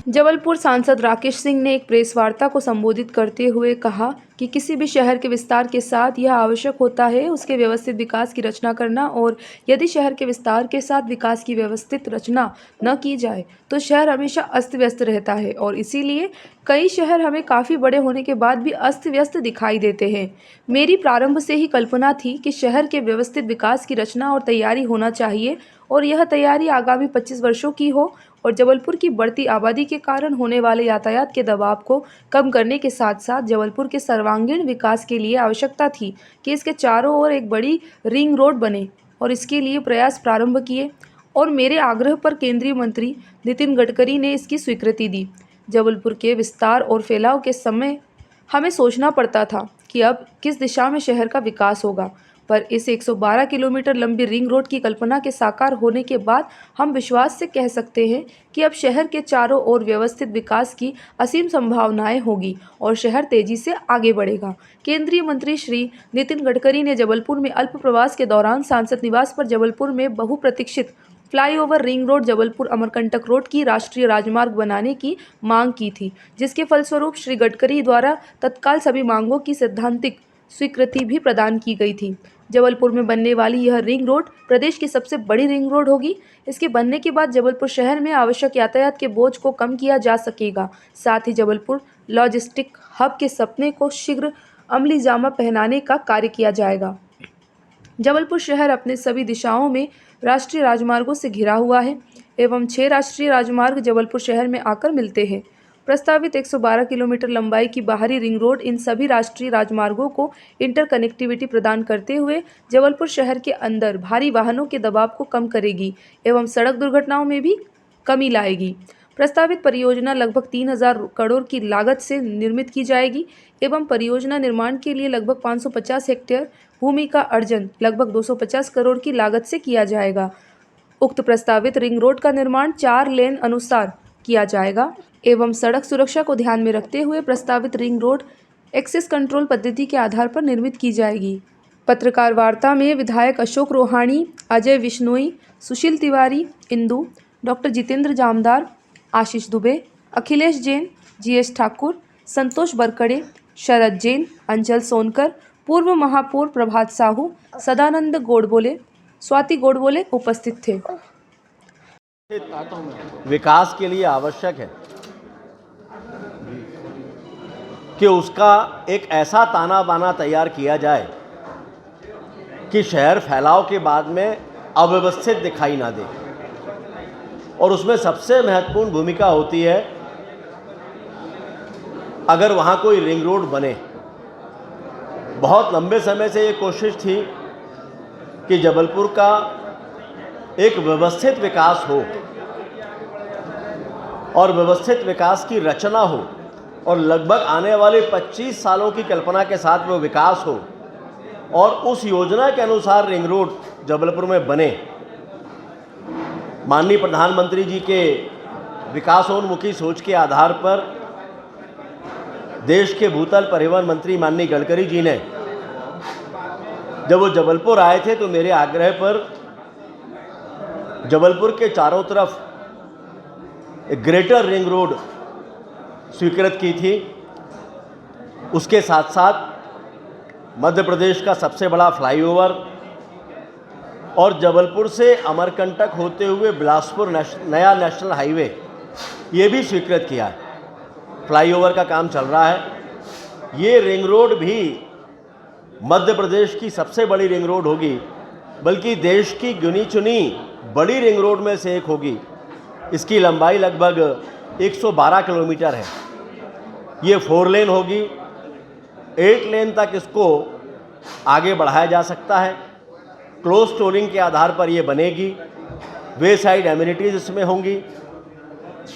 जबलपुर सांसद राकेश सिंह ने एक प्रेस वार्ता को संबोधित करते हुए कहा कि किसी भी शहर के विस्तार के साथ यह आवश्यक होता है उसके व्यवस्थित विकास की रचना करना, और यदि शहर के विस्तार के साथ विकास की व्यवस्थित रचना न की जाए तो शहर हमेशा अस्त व्यस्त रहता है, और इसीलिए कई शहर हमें काफ़ी बड़े होने के बाद भी अस्त व्यस्त दिखाई देते हैं। मेरी प्रारंभ से ही कल्पना थी कि शहर के व्यवस्थित विकास की रचना और तैयारी होना चाहिए, और यह तैयारी आगामी 25 वर्षों की हो, और जबलपुर की बढ़ती आबादी के कारण होने वाले यातायात के दबाव को कम करने के साथ साथ जबलपुर के सर्वांगीण विकास के लिए आवश्यकता थी कि इसके चारों ओर एक बड़ी रिंग रोड बने, और इसके लिए प्रयास प्रारंभ किए, और मेरे आग्रह पर केंद्रीय मंत्री नितिन गडकरी ने इसकी स्वीकृति दी। जबलपुर के विस्तार और फैलाव के समय हमें सोचना पड़ता था कि अब किस दिशा में शहर का विकास होगा, पर इस 112 किलोमीटर लंबी रिंग रोड की कल्पना के साकार होने के बाद हम विश्वास से कह सकते हैं कि अब शहर के चारों ओर व्यवस्थित विकास की असीम संभावनाएं होगी और शहर तेजी से आगे बढ़ेगा। केंद्रीय मंत्री श्री नितिन गडकरी ने जबलपुर में अल्प प्रवास के दौरान सांसद निवास पर जबलपुर में बहुप्रतीक्षित flyover ring road Jabalpur Amarkantak road की राष्ट्रीय राजमार्ग बनाने की मांग की थी, जिसके फलस्वरूप श्री गडकरी द्वारा तत्काल सभी मांगों की सैद्धांतिक स्वीकृति भी प्रदान की गई थी। जबलपुर में बनने वाली यह रिंग रोड प्रदेश की सबसे बड़ी रिंग रोड होगी। इसके बनने के बाद जबलपुर शहर में आवश्यक यातायात के बोझ को कम किया जा सकेगा। साथ ही जबलपुर लॉजिस्टिक हब के सपने को शीघ्र अमली जामा पहनाने का कार्य किया जाएगा। जबलपुर शहर अपने सभी दिशाओं में राष्ट्रीय राजमार्गों से घिरा हुआ है एवं 6 राष्ट्रीय राजमार्ग जबलपुर शहर में आकर मिलते हैं। प्रस्तावित 112 किलोमीटर लंबाई की बाहरी रिंग रोड इन सभी राष्ट्रीय राजमार्गों को इंटरकनेक्टिविटी प्रदान करते हुए जबलपुर शहर के अंदर भारी वाहनों के दबाव को कम करेगी एवं सड़क दुर्घटनाओं में भी कमी लाएगी। प्रस्तावित परियोजना लगभग 3000 करोड़ की लागत से निर्मित की जाएगी एवं परियोजना निर्माण के लिए लगभग 550 हेक्टेयर भूमि का अर्जन लगभग 250 करोड़ की लागत से किया जाएगा। उक्त प्रस्तावित रिंग रोड का निर्माण 4 लेन अनुसार किया जाएगा एवं सड़क सुरक्षा को ध्यान में रखते हुए प्रस्तावित रिंग रोड एक्सेस कंट्रोल पद्धति के आधार पर निर्मित की जाएगी। पत्रकार वार्ता में विधायक अशोक रोहाणी, अजय विश्नोई, सुशील तिवारी, इंदु, डॉक्टर जितेंद्र जामदार, आशीष दुबे, अखिलेश जैन, जीएस ठाकुर, संतोष बरकड़े, शरद जैन, अंचल सोनकर, पूर्व महापौर प्रभात साहू, सदानंद गोडबोले, स्वाति गोडबोले उपस्थित थे। विकास के लिए आवश्यक है कि उसका एक ऐसा ताना बाना तैयार किया जाए कि शहर फैलाव के बाद में अव्यवस्थित दिखाई ना दे, और उसमें सबसे महत्वपूर्ण भूमिका होती है अगर वहाँ कोई रिंग रोड बने। बहुत लंबे समय से ये कोशिश थी कि जबलपुर का एक व्यवस्थित विकास हो और व्यवस्थित विकास की रचना हो, और लगभग आने वाले 25 सालों की कल्पना के साथ वो विकास हो, और उस योजना के अनुसार रिंग रोड जबलपुर में बने। माननीय प्रधानमंत्री जी के विकासोन्मुखी सोच के आधार पर देश के भूतल परिवहन मंत्री माननीय गडकरी जी ने जब वो जबलपुर आए थे तो मेरे आग्रह पर जबलपुर के चारों तरफ एक ग्रेटर रिंग रोड स्वीकृत की थी। उसके साथ साथ मध्य प्रदेश का सबसे बड़ा फ्लाईओवर और जबलपुर से अमरकंटक होते हुए बिलासपुर नया नेशनल हाईवे ये भी स्वीकृत किया है। फ्लाईओवर का काम चल रहा है। ये रिंग रोड भी मध्य प्रदेश की सबसे बड़ी रिंग रोड होगी, बल्कि देश की गिनी चुनी बड़ी रिंग रोड में से एक होगी। इसकी लंबाई लगभग 112 किलोमीटर है। ये 4 लेन होगी। 8 लेन तक इसको आगे बढ़ाया जा सकता है। क्लोज टोलिंग के आधार पर ये बनेगी। वे साइड एमिनिटीज़ इसमें होंगी।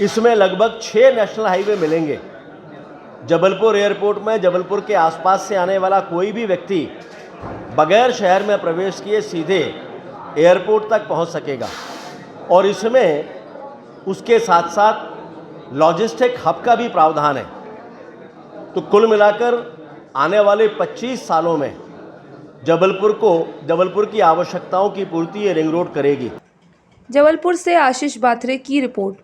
इसमें लगभग 6 नेशनल हाईवे मिलेंगे। जबलपुर एयरपोर्ट में जबलपुर के आसपास से आने वाला कोई भी व्यक्ति बगैर शहर में प्रवेश किए सीधे एयरपोर्ट तक पहुंच सकेगा, और इसमें उसके साथ साथ लॉजिस्टिक हब का भी प्रावधान है। तो कुल मिलाकर आने वाले 25 सालों में जबलपुर की आवश्यकताओं की पूर्ति ये रिंग रोड करेगी। जबलपुर से आशीष बाथरे की रिपोर्ट।